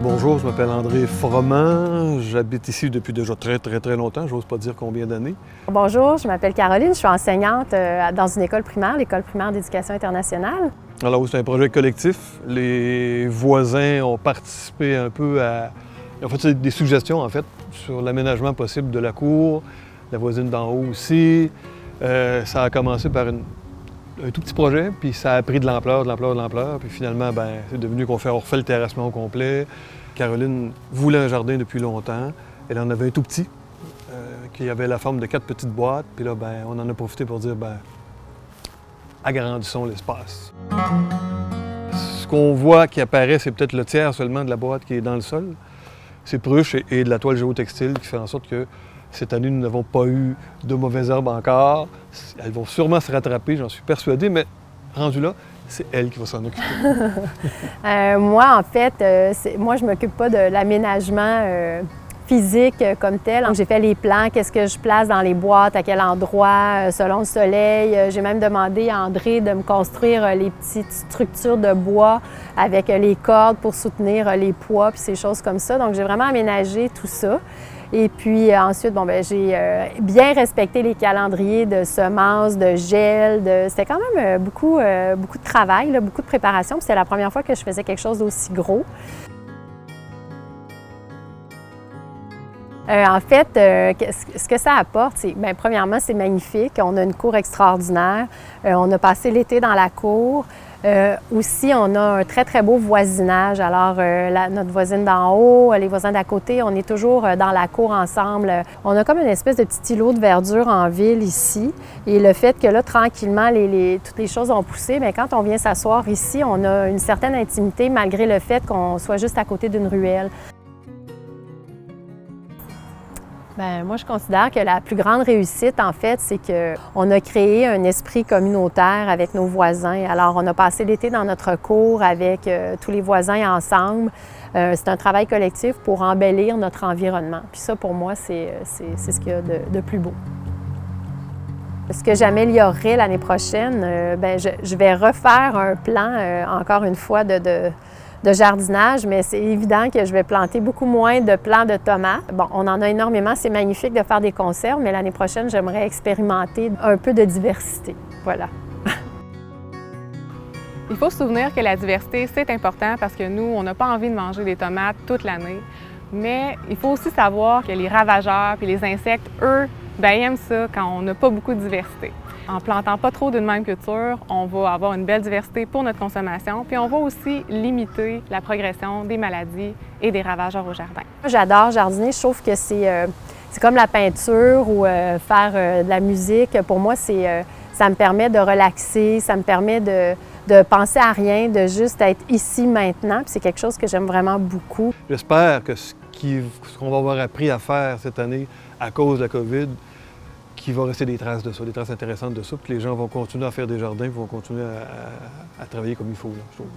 Bonjour, je m'appelle André Froment. J'habite ici depuis déjà très longtemps, j'ose pas dire combien d'années. Bonjour, je m'appelle Caroline, je suis enseignante dans une école primaire, l'École primaire d'éducation internationale. Alors, c'est un projet collectif. Les voisins ont participé un peu à... Ils ont fait des suggestions, en fait, sur l'aménagement possible de la cour, la voisine d'en haut aussi. Ça a commencé par un tout petit projet, puis ça a pris de l'ampleur. Puis finalement, c'est devenu qu'on refait le terrassement au complet. Caroline voulait un jardin depuis longtemps. Elle en avait un tout petit, qui avait la forme de 4 petites boîtes. Puis là, on en a profité pour dire, agrandissons l'espace. Ce qu'on voit qui apparaît, c'est peut-être le tiers seulement de la boîte qui est dans le sol. C'est pruche et de la toile géotextile qui fait en sorte que cette année, nous n'avons pas eu de mauvaises herbes encore. Elles vont sûrement se rattraper, j'en suis persuadé, mais rendu là, c'est elle qui va s'en occuper. Moi, en fait, moi, je ne m'occupe pas de l'aménagement physique comme tel. Donc, j'ai fait les plans, qu'est-ce que je place dans les boîtes, à quel endroit, selon le soleil. J'ai même demandé à André de me construire les petites structures de bois avec les cordes pour soutenir les poids, puis ces choses comme ça. Donc, j'ai vraiment aménagé tout ça. Et puis ensuite, j'ai bien respecté les calendriers de semences, de gel. C'était quand même beaucoup de travail, là, beaucoup de préparation. Puis c'était la première fois que je faisais quelque chose d'aussi gros. En fait, ce que ça apporte, c'est, premièrement, c'est magnifique. On a une cour extraordinaire. On a passé l'été dans la cour. Aussi, on a un très beau voisinage. Alors, notre voisine d'en haut, les voisins d'à côté, on est toujours dans la cour ensemble. On a comme une espèce de petit îlot de verdure en ville ici. Et le fait que là, tranquillement, toutes les choses ont poussé, mais quand on vient s'asseoir ici, on a une certaine intimité malgré le fait qu'on soit juste à côté d'une ruelle. Moi, je considère que la plus grande réussite, en fait, c'est qu'on a créé un esprit communautaire avec nos voisins. Alors, on a passé l'été dans notre cour avec tous les voisins ensemble. C'est un travail collectif pour embellir notre environnement. Puis ça, pour moi, c'est ce qu'il y a de plus beau. Ce que j'améliorerai l'année prochaine, je vais refaire un plan, encore une fois, de jardinage, mais c'est évident que je vais planter beaucoup moins de plants de tomates. Bon, on en a énormément, c'est magnifique de faire des conserves, mais l'année prochaine, j'aimerais expérimenter un peu de diversité. Voilà. Il faut se souvenir que la diversité, c'est important parce que nous, on n'a pas envie de manger des tomates toute l'année. Mais il faut aussi savoir que les ravageurs et les insectes, eux, ils aiment ça quand on n'a pas beaucoup de diversité. En plantant pas trop d'une même culture, on va avoir une belle diversité pour notre consommation, puis on va aussi limiter la progression des maladies et des ravageurs au jardin. J'adore jardiner, je trouve que c'est comme la peinture ou faire de la musique. Pour moi, ça me permet de relaxer, ça me permet de penser à rien, de juste être ici maintenant, puis c'est quelque chose que j'aime vraiment beaucoup. J'espère que ce qu'on va avoir appris à faire cette année à cause de la COVID, qu'il va rester des traces de ça, des traces intéressantes de ça, puis les gens vont continuer à faire des jardins, vont continuer à travailler comme il faut, là, je trouve.